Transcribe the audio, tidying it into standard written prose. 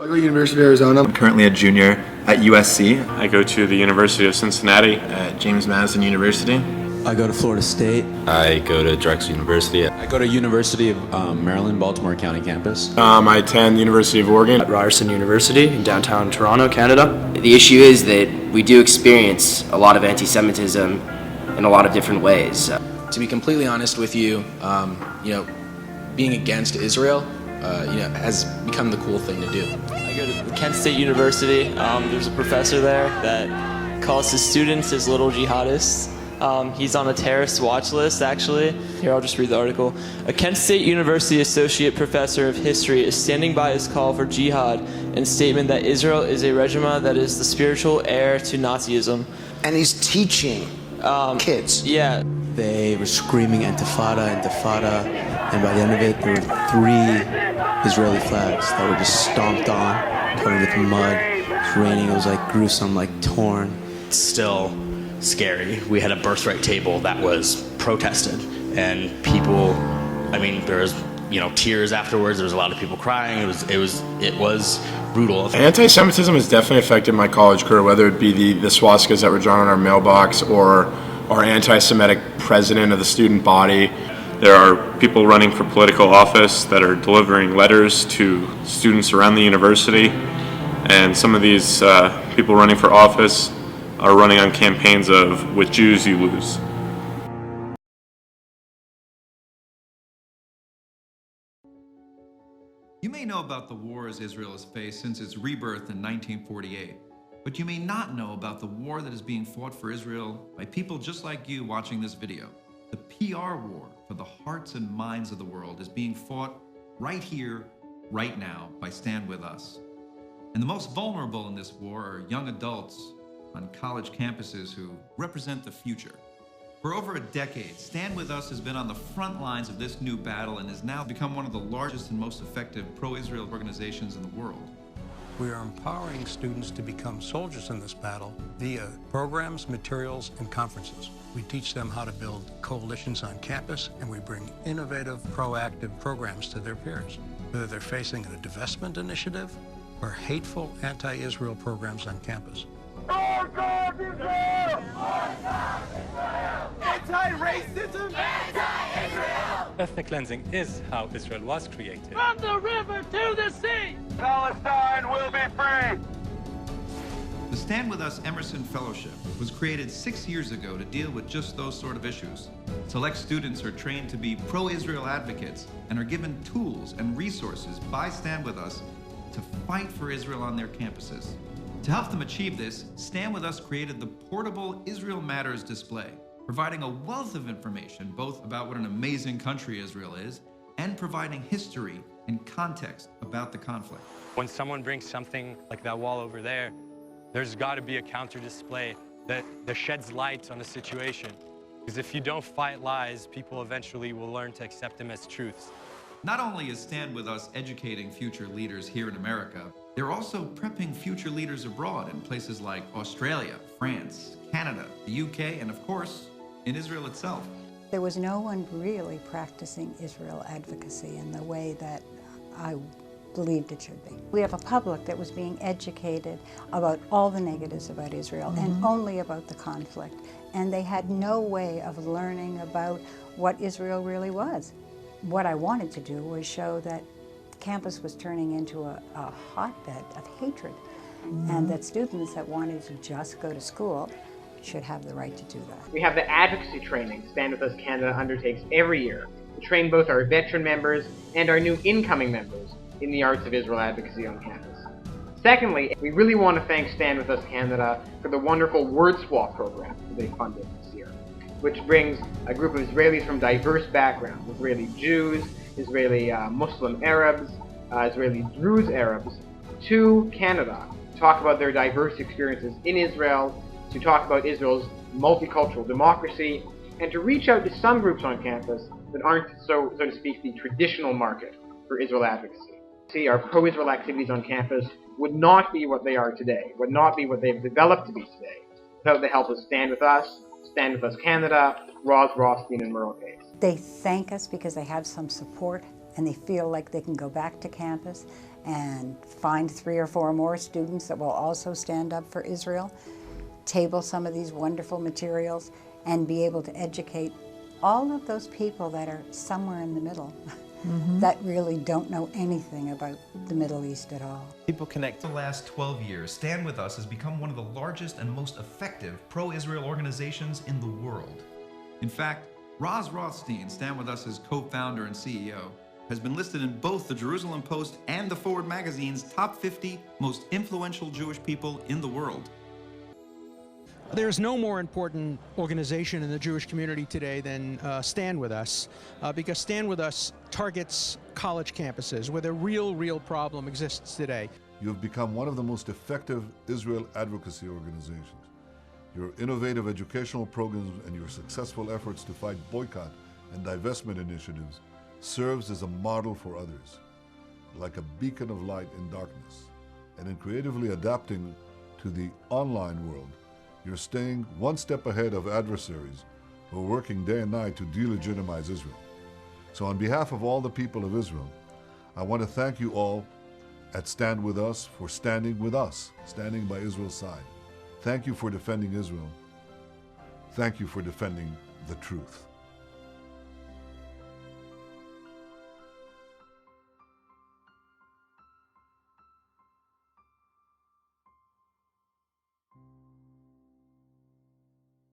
I go to University of Arizona. I'm currently a junior at USC. I go to the University of Cincinnati. At James Madison University. I go to Florida State. I go to Drexel University. I go to University of Maryland, Baltimore County campus. I attend the University of Oregon. At Ryerson University in downtown Toronto, Canada. The issue is that we do experience a lot of anti-Semitism in a lot of different ways. To be completely honest with you, being against Israel, has become the cool thing to do. I go to Kent State University. There's a professor there that calls his students his little jihadists. He's on a terrorist watch list, actually. Here, I'll just read the article. A Kent State University associate professor of history is standing by his call for jihad and statement that Israel is a regime that is the spiritual heir to Nazism. And he's teaching kids. Yeah. They were screaming Intifada, Intifada, and by the end of it, there were 3 Israeli flags that were just stomped on, covered with mud. It was raining, it was like gruesome, like torn. Still scary. We had a birthright table that was protested, and people, there was, tears afterwards. There was a lot of people crying. It was brutal. Anti-Semitism has definitely affected my college career, whether it be the swastikas that were drawn on our mailbox or our anti-Semitic president of the student body. There are people running for political office that are delivering letters to students around the university, and some of these people running for office are running on campaigns of "with Jews you lose." You may know about the wars Israel has faced since its rebirth in 1948, but you may not know about the war that is being fought for Israel by people just like you watching this video. The PR war for the hearts and minds of the world is being fought right here, right now, by Stand With Us. And the most vulnerable in this war are young adults on college campuses who represent the future. For over a decade, Stand With Us has been on the front lines of this new battle and has now become one of the largest and most effective pro-Israel organizations in the world. We are empowering students to become soldiers in this battle via programs, materials, and conferences. We teach them how to build coalitions on campus, and we bring innovative, proactive programs to their peers. Whether they're facing a divestment initiative or hateful anti-Israel programs on campus. Anti-racism! Anti-Israel! Ethnic cleansing is how Israel was created. From the river to the sea! Palestine will be free! The Stand With Us Emerson Fellowship was created 6 years ago to deal with just those sort of issues. Select students are trained to be pro-Israel advocates and are given tools and resources by Stand With Us to fight for Israel on their campuses. To help them achieve this, Stand With Us created the portable Israel Matters display, providing a wealth of information both about what an amazing country Israel is and providing history and context about the conflict. When someone brings something like that wall over there, there's got to be a counter display that sheds light on the situation. Because if you don't fight lies, people eventually will learn to accept them as truths. Not only is Stand With Us educating future leaders here in America, they're also prepping future leaders abroad in places like Australia, France, Canada, the UK, and of course, in Israel itself. There was no one really practicing Israel advocacy in the way that I believed it should be. We have a public that was being educated about all the negatives about Israel and only about the conflict. And they had no way of learning about what Israel really was. What I wanted to do was show that campus was turning into a hotbed of hatred, and that students that wanted to just go to school should have the right to do that. We have the advocacy training Stand With Us Canada undertakes every year to train both our veteran members and our new incoming members in the arts of Israel advocacy on campus. Secondly, we really want to thank Stand With Us Canada for the wonderful Word Swap program that they funded this year, which brings a group of Israelis from diverse backgrounds, Israeli Jews, Israeli Muslim Arabs, Israeli Druze Arabs, to Canada to talk about their diverse experiences in Israel, to talk about Israel's multicultural democracy, and to reach out to some groups on campus that aren't, so to speak, the traditional market for Israel advocacy. See, our pro-Israel activities on campus would not be what they are today, would not be what they've developed to be today, without the help of Stand With Us, Stand With Us Canada, Roz Rothstein, and Merle Case. They thank us because they have some support and they feel like they can go back to campus and find 3 or 4 more students that will also stand up for Israel, table some of these wonderful materials, and be able to educate all of those people that are somewhere in the middle that really don't know anything about the Middle East at all. People connect. For the last 12 years, Stand With Us has become one of the largest and most effective pro-Israel organizations in the world. In fact, Roz Rothstein, Stand With Us's co-founder and CEO, has been listed in both the Jerusalem Post and the Forward magazine's top 50 most influential Jewish people in the world. There's no more important organization in the Jewish community today than Stand With Us, because Stand With Us targets college campuses where the real problem exists today. You have become one of the most effective Israel advocacy organizations. Your innovative educational programs and your successful efforts to fight boycott and divestment initiatives serves as a model for others, like a beacon of light in darkness. And in creatively adapting to the online world, you're staying one step ahead of adversaries who are working day and night to delegitimize Israel. So on behalf of all the people of Israel, I want to thank you all at Stand With Us for standing with us, standing by Israel's side. Thank you for defending Israel. Thank you for defending the truth.